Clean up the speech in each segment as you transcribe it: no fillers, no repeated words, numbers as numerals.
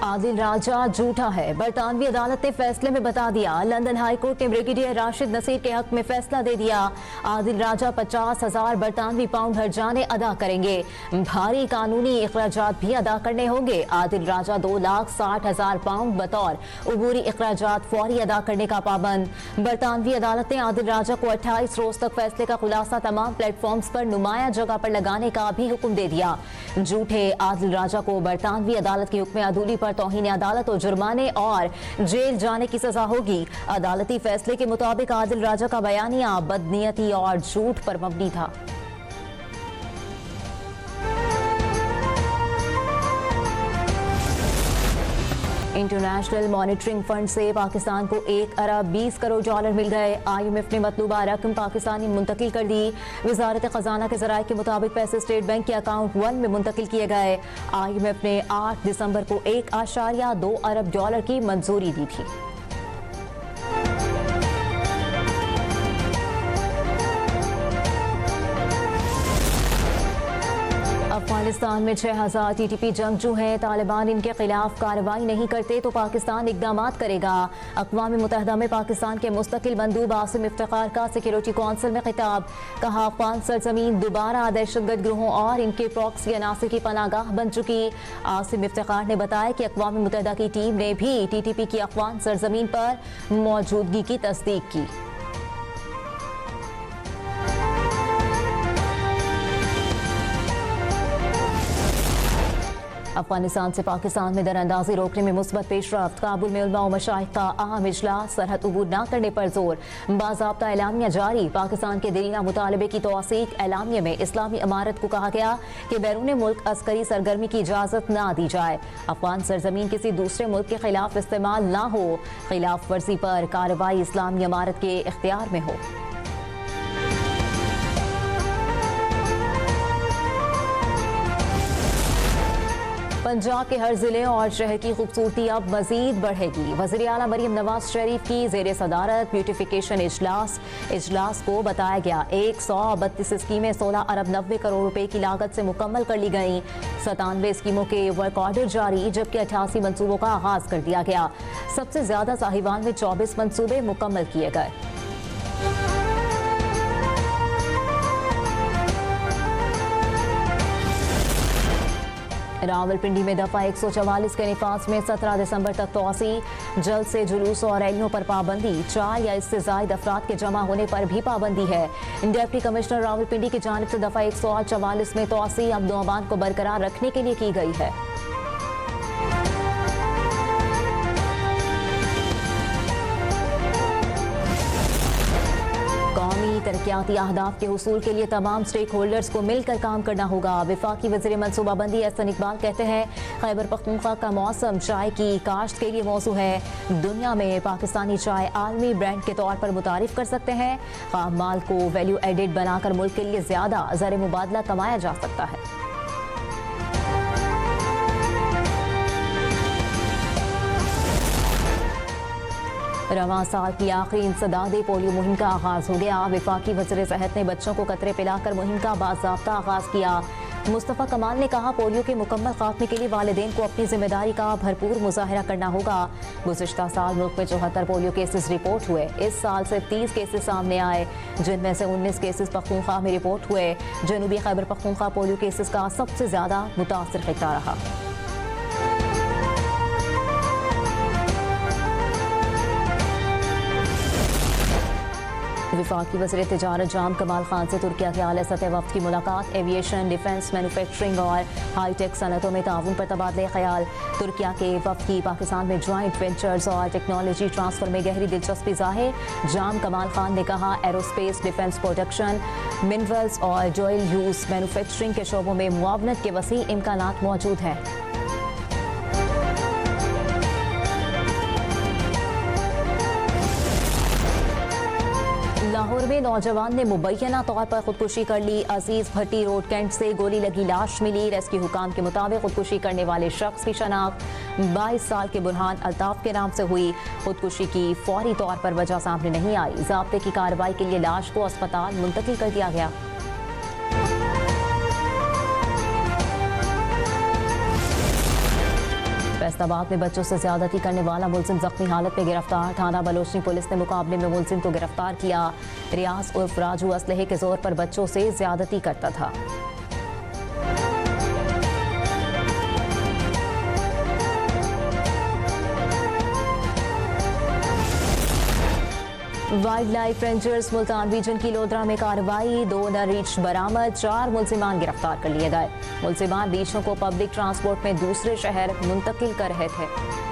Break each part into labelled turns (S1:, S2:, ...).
S1: आदिल राजा झूठा है, बरतानवी अदालत ने फैसले में बता दिया। लंदन हाई कोर्ट ने ब्रिगेडियर राशिद नसीर के हक में फैसला दे दिया। आदिल राजा 50,000 बरतानवी पाउंड हर्जाने अदा करेंगे। भारी कानूनी अखराजात भी अदा करने होंगे। आदिल राजा 2,60,000 पाउंड बतौर उबूरी अखराजात फौरी अदा करने का पाबंद। बरतानवी अदालत ने आदिल राजा को 28 रोज तक फैसले का खुलासा तमाम प्लेटफॉर्म्स पर नुमाया जगह पर लगाने का भी हुक्म दे दिया। झूठे आदिल राजा को बरतानवी अदालत के हुक्म अदूली पर तौहीन अदालत और जुर्माने और जेल जाने की सजा होगी। अदालती फैसले के मुताबिक आदिल राजा का बयानिया बदनीयती और झूठ पर मबनी था। इंटरनेशनल मॉनिटरिंग फंड से पाकिस्तान को 1 अरब 20 करोड़ डॉलर मिल गए। IMF ने मतलूबा रकम पाकिस्तानी मुंतकिल कर दी। वजारत खजाना के जराये के मुताबिक पैसे स्टेट बैंक के अकाउंट 1 में मुंतकिल किए गए। IMF ने 8 दिसंबर को 1.2 अरब डॉलर की मंजूरी दी थी। अफगानिस्तान में 6,000 TTP जंगजू हैं। तालिबान इनके खिलाफ कार्रवाई नहीं करते तो पाकिस्तान इकदाम करेगा। अक़वाम मुत्तहिदा में पाकिस्तान के मुस्तकिल मंदूब आसिम इफ्तिखार का सिक्योरिटी कौंसिल में खिताब। कहा, अफगान सरजमीन दोबारा दहशतगर्द ग्रोहों और इनके प्रॉक्सी अनासिर की पनागाह बन चुकी। आसिम इफ्तिखार ने बताया कि अक़वाम मुत्तहिदा की टीम ने भी TTP की अफगान सरजमीन पर मौजूदगी की तस्दीक की। अफगानिस्तान से पाकिस्तान में दरअंदाजी रोकने में मुस्बत पेशरफ्त। काबुल में उलमा और मशाइख का अहम इजलास। सरहद अबूर न करने पर जोर। बाज़ाब्ता एलामिया जारी। पाकिस्तान के दीना मुतालबे की तौसीक। एलामिया में इस्लामी इमारत को कहा गया कि बैरून मुल्क अस्करी सरगर्मी की इजाज़त न दी जाए। अफगान सरजमीन किसी दूसरे मुल्क के खिलाफ इस्तेमाल न हो। खिलाफ वर्जी पर कार्रवाई इस्लामी इमारत के इख्तियार में हो। पंजाब के हर जिले और शहर की खूबसूरती अब मजीद बढ़ेगी। वज़ीर आला मरीम नवाज शरीफ की जेर सदारत ब्यूटिफिकेशन इजलास को बताया गया 132 स्कीमें 16 अरब 90 करोड़ रुपए की लागत से मुकम्मल कर ली गईं। 97 स्कीमों के वर्क ऑर्डर जारी, जबकि 88 मंसूबों का आगाज कर दिया गया। सबसे ज्यादा साहिवाल में 24 मंसूबे मुकम्मल किए गए। रावलपिंडी में दफा 144 के निफाज में 17 दिसंबर तक तोसी। जल्द से जुलूस और रैलियों पर पाबंदी। 4 या इससे जायद अफराद के जमा होने पर भी पाबंदी है। डिप्टी कमिश्नर रावलपिंडी की जानिब से दफा 144 में तोसी अमन व अमान को बरकरार रखने के लिए की गई है। तरक्याती अहदाफ के हुसूल के लिए तमाम स्टेक होल्डर्स को मिलकर काम करना होगा। वफाकी वज़ीर मनसूबाबंदी एहसन इकबाल कहते हैं, खैबर पख्तूनख्वा का मौसम चाय की काश्त के लिए मौजू है। दुनिया में पाकिस्तानी चाय आलमी ब्रांड के तौर पर मुतारिफ कर सकते हैं। खाम माल को वैल्यू एडेड बनाकर मुल्क के लिए ज्यादा ज़र मुबादला कमाया जा सकता है। रवां साल की आखिरी इंसदादे पोलियो मुहिम का आगाज हो गया। वफाकी वज़ीर सेहत ने बच्चों को कतरे पिलाकर मुहिम का बाज़ाब्ता आगाज किया। मुस्तफ़ा कमाल ने कहा, पोलियो के मुकम्मल खात्मे के लिए वालिदैन को अपनी जिम्मेदारी का भरपूर मुजाहिरा करना होगा। गुज़िश्ता साल मुल्क में 74 पोलियो केसेस रिपोर्ट हुए। इस साल से 30 केसेस सामने आए, जिनमें से 19 केसेस पख्तूनख्वा में रिपोर्ट हुए। जनूबी खैबर पख्तूनख्वा पोलियो केसेस का सबसे ज्यादा मुतासिर खित्ता रहा। वफाकी वज़ीर तिजारत जाम कमाल खान से तुर्किया के आला सतह वफ़द की मुलाकात। एविएशन, डिफेंस, मैन्युफैक्चरिंग और हाईटेक सनतों में ताउन पर तबादले ख्याल। तुर्किया के वफ़द की पाकिस्तान में ज्वाइंट वेंचर्स और टेक्नोलॉजी ट्रांसफर में गहरी दिलचस्पी ज़ाहिर। जाम कमाल खान ने कहा, एरोस्पेस, डिफेंस प्रोडक्शन, मिनरल्स और डुअल यूज़ मैन्युफैक्चरिंग के शोबों में मुआवनत के वसी इम्कानात मौजूद हैं। लाहौर में नौजवान ने मुबैना तौर पर खुदकुशी कर ली। अजीज भट्टी रोड कैंट से गोली लगी लाश मिली। रेस्क्यू हुकाम के मुताबिक खुदकुशी करने वाले शख्स की शनाख्त 22 साल के बुरहान अल्ताफ के नाम से हुई। खुदकुशी की फौरी तौर पर वजह सामने नहीं आई। ज़ाब्ते की कार्रवाई के लिए लाश को अस्पताल मुंतकिल कर दिया गया। फैसलाबाद में बच्चों से ज्यादती करने वाला मुलजिम जख्मी हालत में गिरफ्तार। थाना बलोचनी पुलिस ने मुकाबले में मुलजिम को गिरफ्तार किया। रियाज उर्फ राजू असलहे के जोर पर बच्चों से ज्यादती करता था। Wildlife rangers Multan region की लोधरा में कार्रवाई। 2 नर रीछ बरामद, 4 मुलजिमान गिरफ्तार कर लिए गए। मुलजिमान रीछों को पब्लिक ट्रांसपोर्ट में दूसरे शहर मुंतकिल कर रहे थे।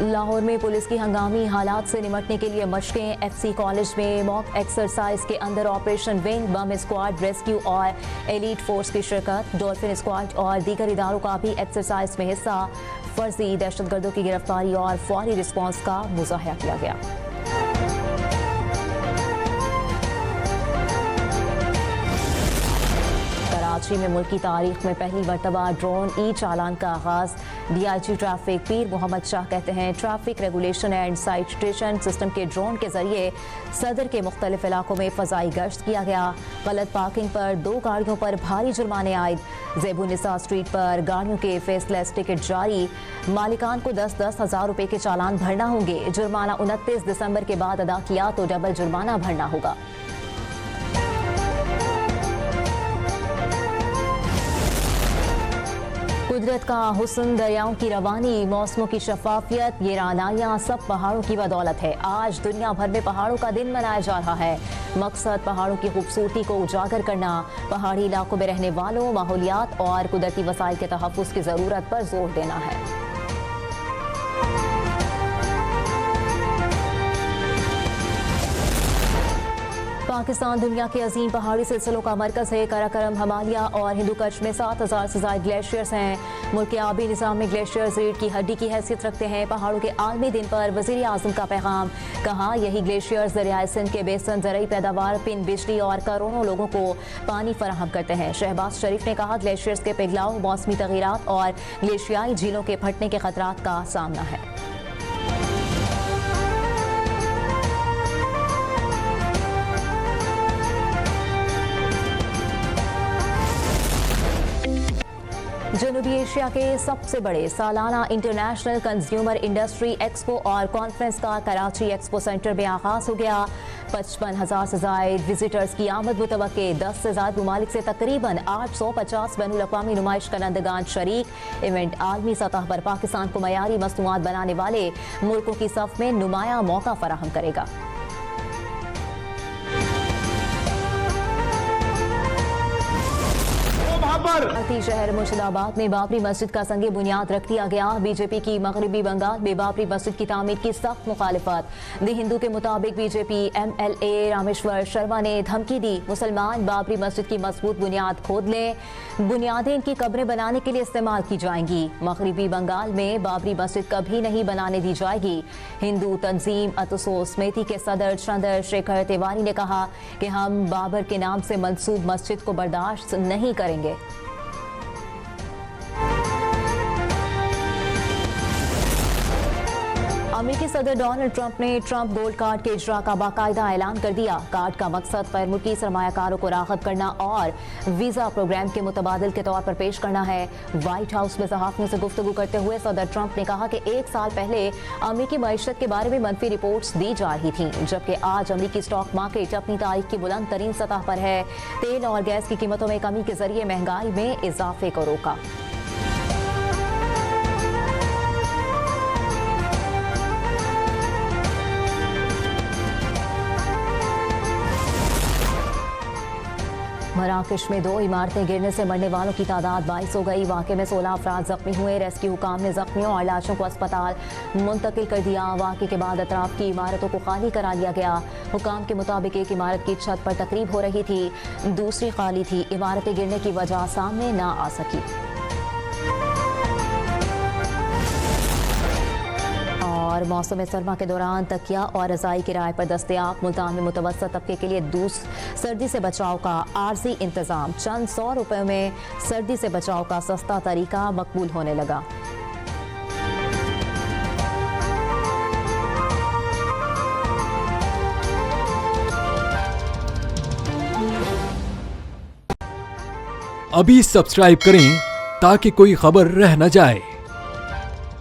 S1: लाहौर में पुलिस की हंगामी हालात से निपटने के लिए मशकें। एफसी कॉलेज में मॉक एक्सरसाइज के अंदर ऑपरेशन विंग, बम स्क्वाड, रेस्क्यू और एलीट फोर्स की शिरकत। डॉल्फिन स्क्वाड और दीगर इदारों का भी एक्सरसाइज में हिस्सा। फर्जी दहशतगर्दों की गिरफ्तारी और फौरी रिस्पॉन्स का मुजाहरा किया गया। कराची में मुल्क की तारीख में पहली मरतबा ड्रोन ई चालान का आगाज। डीआईजी ट्रैफिक पीर मोहम्मद शाह कहते हैं, traffic regulation and citation system के ड्रोन के जरिए सदर के मुख्तलिफ इलाकों में फजाई गश्त किया गया। गलत पार्किंग पर 2 गाड़ियों पर भारी जुर्माने आयद। ज़ेबुनिसा स्ट्रीट पर गाड़ियों के फेसलेस टिकट जारी। मालिकान को 10-10 हज़ार रुपए के चालान भरना होंगे। जुर्माना 29 दिसंबर के बाद अदा किया तो डबल जुर्माना भरना होगा। कुदरत का हुस्न, दरियाओं की रवानी, मौसमों की शफाफियत, ये रानाइयाँ सब पहाड़ों की बदौलत है। आज दुनिया भर में पहाड़ों का दिन मनाया जा रहा है। मकसद पहाड़ों की खूबसूरती को उजागर करना, पहाड़ी इलाकों में रहने वालों, माहौलियात और कुदरती वसाइल के तहफ़्फ़ुज़ की ज़रूरत पर जोर देना है। पाकिस्तान दुनिया के अजीम पहाड़ी सिलसिलों का मरकज है। कराकोरम, हिमालय और हिंदू कच्छ में 7000 से ज्यादा ग्लेशियर्स हैं। मुल्क के आबी निज़ाम में ग्लेशियर्स रीढ़ की हड्डी की हैसियत रखते हैं। पहाड़ों के आलमी दिन पर वज़ीर आज़म का पैगाम। कहा, यही ग्लेशियर्स दरियाए सिंध के बेसन, ज़रूरी पैदावार, पिन बिजली और करोड़ों लोगों को पानी फराहम करते हैं। शहबाज शरीफ ने कहा, ग्लेशियर्स के पिघलाव, मौसमी तगीरात और ग्लेशियाई झीलों के फटने के खतरात का सामना है। जनूबी एशिया के सबसे बड़े सालाना इंटरनेशनल कंज्यूमर इंडस्ट्री एक्सपो और कॉन्फ्रेंस का कराची एक्सपो सेंटर में आगाज हो गया। 55,000 से ज्यादा विजिटर्स की आमद मुतवक्के। 10 से ज्यादा ममालिक से तकरीबन 850 बैनुल अक़वामी नुमाइश करंदगान शरीक। इवेंट आलमी सतह पर पाकिस्तान को मयारी मसनूआत बनाने वाले मुल्कों की सफ में नुमाया मौका फराहम करेगा। भारतीय शहर मुर्शिदाबाद में बाबरी मस्जिद का संगे बुनियाद रख दिया गया। बीजेपी की मगरबी बंगाल में बाबरी मस्जिद की तामीर की सख्त मुखालिफत। दी हिंदू के मुताबिक बीजेपी MLA रामेश्वर शर्मा ने धमकी दी, मुसलमान बाबरी मस्जिद की मजबूत बुनियाद खोद लें, बुनियादें इनकी कब्रें बनाने के लिए इस्तेमाल की जाएंगी। मगरबी बंगाल में बाबरी मस्जिद कभी नहीं बनाने दी जाएगी। हिंदू तंजीम अतसो समिति के सदर चंद्र शेखर तिवारी ने कहा कि हम बाबर के नाम से मंसूब मस्जिद को बर्दाश्त नहीं करेंगे। अमेरिकी सदर डोनाल्ड ट्रंप ने ट्रंप गोल्ड कार्ड के इजरा का बाकायदा ऐलान कर दिया। कार्ड का मकसद गैर मुल्की सरमायाकारों को राग़िब करना और वीजा प्रोग्राम के मुतबादिल के तौर पर पेश करना है। व्हाइट हाउस में सहाफ़ियों से गुफ्तगू करते हुए सदर ट्रंप ने कहा कि 1 साल पहले अमेरिकी मईशत के बारे में मनफी रिपोर्ट्स दी जा रही थी, जबकि आज अमेरिकी स्टॉक मार्केट अपनी तारीख की बुलंद तरीन सतह पर है। तेल और गैस की कीमतों में कमी के जरिए महंगाई में इजाफे को रोका। मराकश में 2 इमारतें गिरने से मरने वालों की तादाद 22 हो गई। वाक़े में 16 अफराद जख्मी हुए। रेस्क्यू हुकाम ने जख्मियों और लाशों को अस्पताल मुंतकिल कर दिया। वाक़े के बाद अतराफ की इमारतों को खाली करा लिया गया। हुकाम के मुताबिक एक इमारत की छत पर तकरीब हो रही थी, दूसरी खाली थी। इमारतें गिरने की वजह सामने न आ सकी। और मौसम सरमा के दौरान तकिया और रज़ाई किराए पर दस्तयाब। मुल्तान में मुतवस्सत तबके के लिए सर्दी से बचाव का आर्जी इंतजाम। चंद 100 रुपये में सर्दी से बचाव का सस्ता तरीका मकबूल होने लगा।
S2: अभी सब्सक्राइब करें ताकि कोई खबर रह न जाए।